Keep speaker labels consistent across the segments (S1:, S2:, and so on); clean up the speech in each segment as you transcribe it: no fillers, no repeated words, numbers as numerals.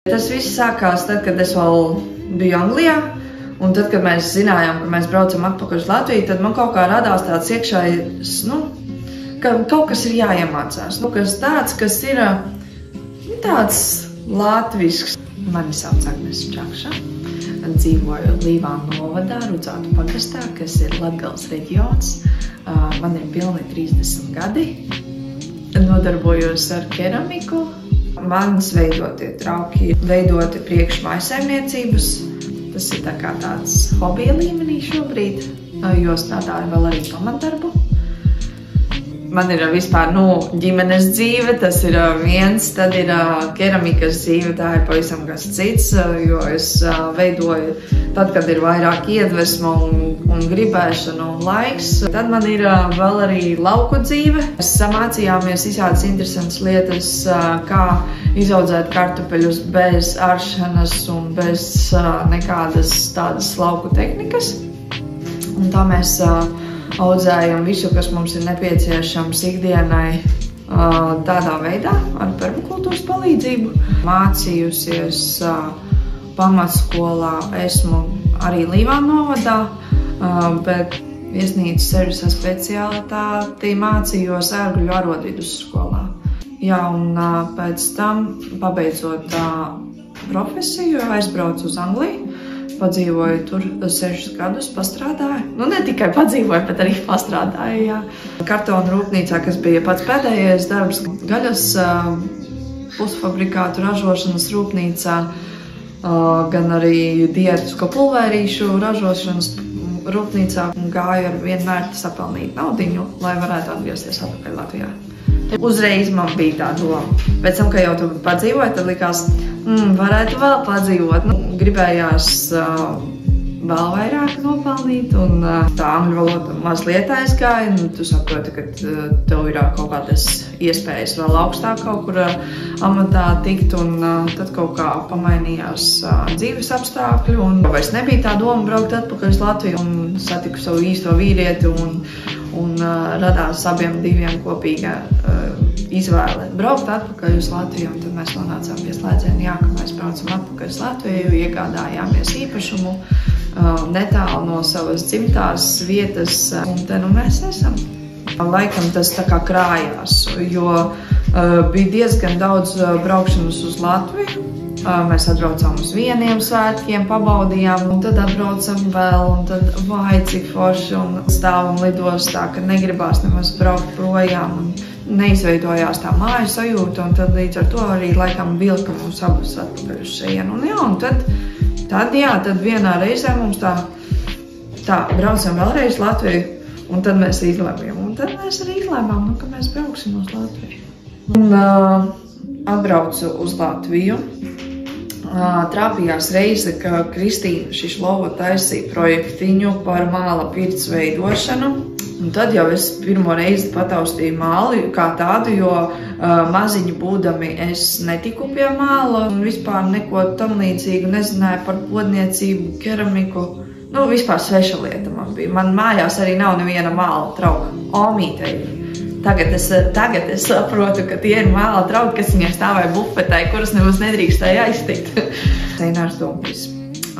S1: Tas viss sākās tad, kad es vēl biju Anglijā. Un tad, kad mēs zinājām, ka mēs braucam atpakaļ uz Latviju, tad man kaut kā radās tāds iekšējs, ka kaut kas ir jāiemācās. Kas tāds, kas ir tāds latvisks. Mani sauc Agnes Čakša. Dzīvoju Līvānu novadā, Rudzātu pagastā, kas ir Latgales reģions. Man ir pilni 30 gadi. Nodarbojos ar keramiku. Manas veidotie trauki ir veidoti priekš mājsaimniecības. Tas ir tāds hobija līmenī šobrīd, jo strādāju vēl arī pamatdarbu. Man ir vispār ģimenes dzīve, tas ir viens, tad ir keramikas dzīve, tā ir pavisam kas cits, jo es veidoju tad, kad ir vairāk iedvesma un gribēšana un laiks. Tad man ir vēl arī lauku dzīve. Mēs samācījāmies visādas interesantas lietas, kā izaudzēt kartupeļus bez aršanas un bez nekādas tādas lauku tehnikas. Un tā mēs audzējam visu, kas mums ir nepieciešams ikdienai tādā veidā, ar permakultūras palīdzību. Mācījusies pamatskolā, esmu arī Līvānu novadā, bet viesnīcas servisa speciālitāti mācījos Ērgļu arodvidusskolā. Jā, un pēc tam, pabeidzot profesiju, aizbraucu uz Angliju. Padzīvoju tur 6 gadus, pastrādāju. Ne tikai padzīvoju, bet arī pastrādāju, jā. Kartona rūpnīcā, kas bija pats pēdējais darbs, gaļas pusfabrikātu ražošanas rūpnīcā, gan arī diētisko pulvērīšu ražošanas rūpnīcā. Gāju ar vienmēr sapelnīt naudiņu, lai varētu atgriezties atpakaļ Latvijā. Uzreiz man bija tā doma. Pēc tam, kad jau tur padzīvoju, tad likās, varētu vēl padzīvot. Gribējās vēl vairāk nopelnīt, un tā angļu valoda mazliet aizgāja. Tu saproti, ka tev ir kaut kādas iespējas vēl augstāk kaut kur amatā tikt, un tad kaut kā pamainījās dzīves apstākļi, un vairs nebija tā doma braukt atpakaļ uz Latviju, un satiku savu īsto vīrieti, un radās abiem diviem kopīga izvēle braukt atpakaļ uz Latviju, un tad mēs nonācām pie slēdziena, ka mēs braucam atpakaļ uz Latviju, iegādājāmies īpašumu netālu no savas dzimtās vietas, un te mēs esam. Laikam tas tā kā krājās, jo bija diezgan daudz braukšanas uz Latviju. Mēs atbraucām uz vieniem svētkiem, pabaudījām, un tad atbraucam vēl, un tad vai cik forši, un stāvam lidostā, ka negribās nemaz braukt projām, un neizveidojās tā māju sajūta, un tad līdz ar to arī laikam vilka mums abus atpakaļ uz šejienu. Un jā, un tad vienā reizē mums tā braucam vēlreiz Latviju, un tad mēs izlēmjam, un tad mēs arī izlēmām, ka mēs brauksim uz Latviju. Un atbraucu uz Latviju. Trāpījās reize, ka Kristīna Šišlova taisīja projektiņu par māla pirts veidošanu. Un tad jau es pirmo reizi pataustīju māli kā tādu, jo maziņu būdami es netiku pie māla un vispār neko tam līdzīgu nezināju par podniecību, keramiku. Vispār sveša lieta man bija. Man mājās arī nav neviena māla trauka. Omītei. Tagad es saprotu, ka tie ir māla trauki, kas viņai stāvēja bufetē, kuras nemaz nedrīkstēja aiztikt. Seinārs Dombis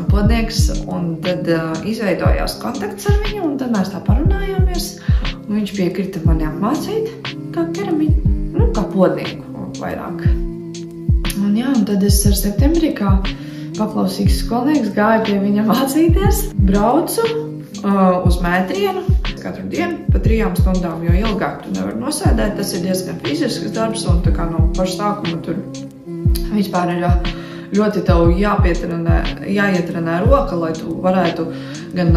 S1: podnieks, un tad izveidojās kontakts ar viņu, un tad mēs tā parunājāmies. Viņš piekrita mani apmācīt kā keramiku, kā podnieku vairāk. Un tad es ar septembrī kā paklausīgs skolnieks gāju pie viņa mācīties, braucu uz mētrienu katru dienu pa 3 stundām, jo ilgāk tu nevar nosēdēt. Tas ir diezgan fizisks darbs, un tā kā no paša sākuma tur vispār ir ļoti tev jāietrenē roka, lai tu varētu gan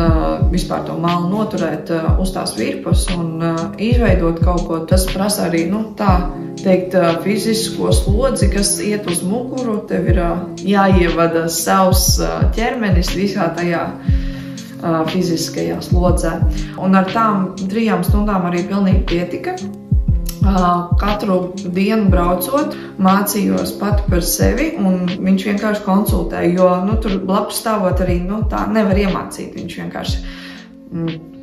S1: vispār to malu noturēt uz tās virpas un izveidot kaut ko. Tas prasa arī, tā teikt, fizisko slodzi, kas iet uz muguru. Tev ir jāievada savs ķermenis visā tajā fiziskajā slodzē. Un ar tām 3 stundām arī pilnīgi pietika. Katru dienu braucot, mācījos pati par sevi, un viņš vienkārši konsultēja, jo tur blakus stāvot arī tā nevar iemācīt. Viņš vienkārši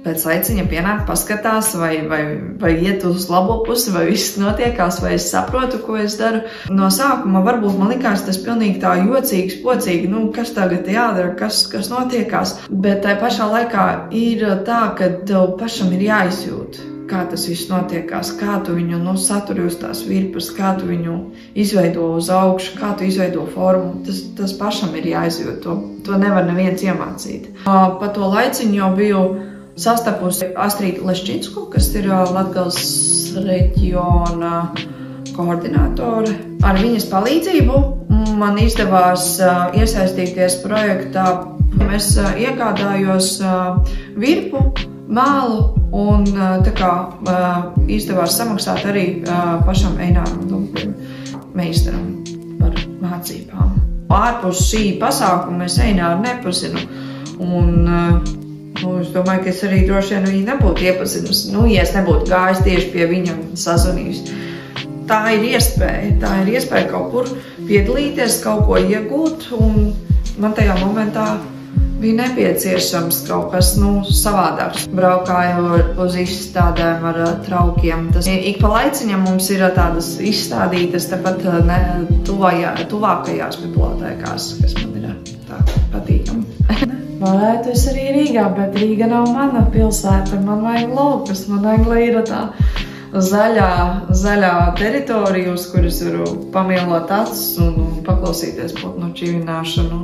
S1: pēc laiciņa pienāk, paskatās, vai iet uz labo pusi, vai viss notiekās, vai es saprotu, ko es daru. No sākuma varbūt man likās tas pilnīgi tā jocīgs, pocīgi, kas tagad jādara, kas notiekās. Bet tai pašā laikā ir tā, ka tev pašam ir jāizjūt, kā tas viss notiekās, kā tu viņu saturi uz tās virpas, kā tu viņu izveido uz augšu, kā tu izveido formu. Tas pašam ir jāizjūt, to nevar neviens iemācīt. Pa to laiciņu jau biju sastapusi Astrīdu Leščinsku, kas ir Latgales reģiona koordinātore. Ar viņas palīdzību man izdevās iesaistīties projektā. Es iegādājos virpu, mēlu un tā kā izdevās samaksāt arī pašam Eināram meistaram par mācībām. Ārpus šī pasākuma es Eināru nepazinu un es domāju, ka es arī droši vien viņu nebūtu iepazinusi, ja es nebūtu gājis tieši pie viņa sazvanījus. Tā ir iespēja kaut kur piedalīties, kaut ko iegūt un man tajā momentā bija nepieciešams kaut kas savādāks. Braukāju uz izstādēm ar traukiem. Ik pa laiciņam mums ir tādas izstādītas tepat tuvākajās bibliotēkās, kas man ir tā patīkami. Varētu es arī Rīgā, bet Rīga nav mana pilsēta. Man vajag laukus, man vajag, lai ir tā zaļā teritorija, uz kuras varu pamielot acis un paklausīties putnu čivināšanu.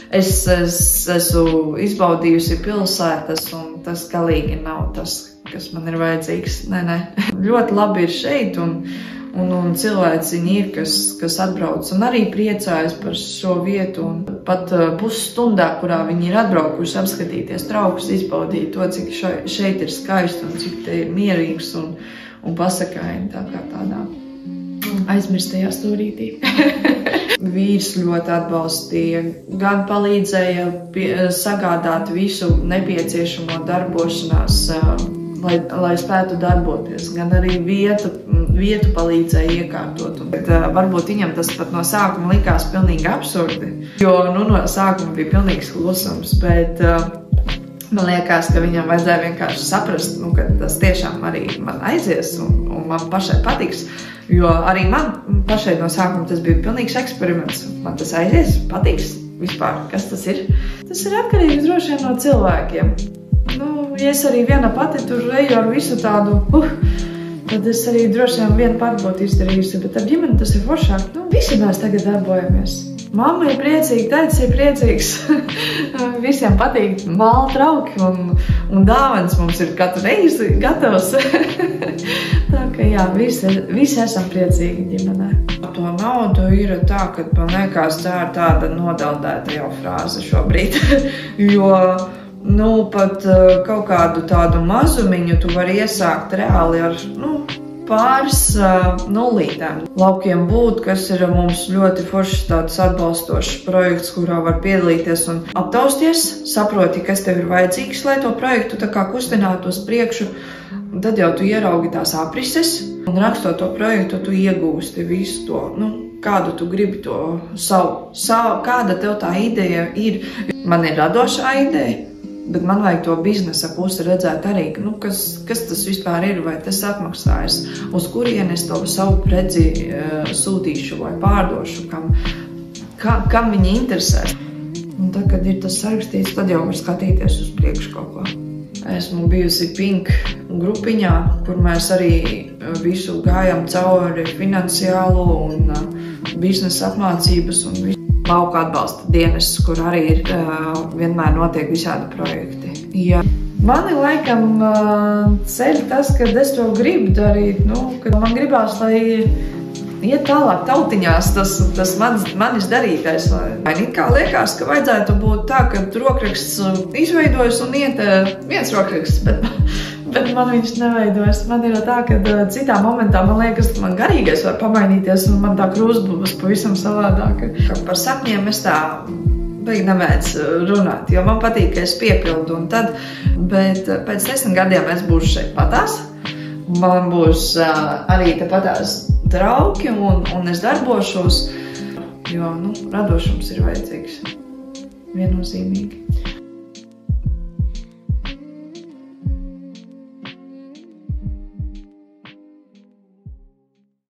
S1: Es esmu izbaudījusi pilsētas, un tas galīgi nav tas, kas man ir vajadzīgs. Nē. Ļoti labi ir šeit, un cilvēciņi ir, kas atbrauc, un arī priecājas par šo vietu. Un pat pusstundā, kurā viņi ir atbraukuši apskatīties traukus, izbaudīt to, cik šeit ir skaisti, un cik te ir mierīgs un pasakaini, tā kā tādā aizmirstajā stūrītī. Vīrs ļoti atbalstīja, gan palīdzēja sagādāt visu nepieciešamo darbošanās, lai spētu darboties, gan arī vietu palīdzēja iekārtot. Varbūt viņam tas pat no sākuma likās pilnīgi absurdi, jo no sākuma bija pilnīgs klusums, bet man liekas, ka viņam vajadzēja vienkārši saprast, ka tas tiešām arī man aizies un man pašai patiks. Jo arī man pašai no sākuma tas bija pilnīgs eksperiments. Man tas aizies, patiks vispār. Kas tas ir? Tas ir atkarīgs droši vien no cilvēkiem. Ja es arī viena pati tur eju ar visu tādu, tad es arī droši vien viena pati būtu izdarījusi. Bet ar ģimeni tas ir foršāk. Visi mēs tagad darbojamies. Mamma ir priecīga, tētis ir priecīgs. Visiem patīk māla trauki un dāvans mums ir katru reizi gatavs. Tā ka jā, visi esam priecīgi ģimenē. Par to naudu ir tā, ka man liekas, tā ir tāda nodeldēta jau frāze šobrīd. Jo, pat kaut kādu tādu mazumiņu tu vari iesākt reāli ar, pāris nullītēm. Laukiem būt, kas ir mums ļoti foršs tāds atbalstošs projekts, kurā var piedalīties un aptausties, saproti, kas tev ir vajadzīgs, lai to projektu tā kā kustinātu uz priekšu. Tad jau tu ieraugi tās aprises un rakstot to projektu, tu iegūsti visu to, kādu tu gribi to savu, kāda tev tā ideja ir. Man ir radošā ideja, bet man vajag to biznesa pusi redzēt arī, kas tas vispār ir, vai tas atmaksājas, uz kurien es to savu preci sūtīšu vai pārdošu, kam viņi interesē. Un tad, kad ir tas sarakstīts, tad jau var skatīties uz priekšu kaut ko. Esmu bijusi Pink grupiņā, kur mēs arī visu gājam cauri finansiālo un biznesa apmācības un visu. Lauka atbalsta dienas, kur arī ir vienmēr notiek visādi projekti. Ja. Mani laikam ceļ tas, kad es to gribu darīt, kad man gribās, lai iet tālāk tautiņās tas manis darītais. Man kā liekas, ka vajadzētu būt tā, ka rokraksts izveidojas un iet viens rokraksts, bet man viņš neveidojas. Man ir tā, ka citā momentā man liekas, ka man garīgais var pamainīties un man tā krūzba būs pavisam savādāka. Par sapņiem es tā nemēdz runāt, jo man patīk, ka es piepildu un tad, bet pēc 10 gadiem es būšu šeit patās. Man būs arī te patās draugi un es darbošos, jo radošums ir vajadzīgs viennozīmīgi.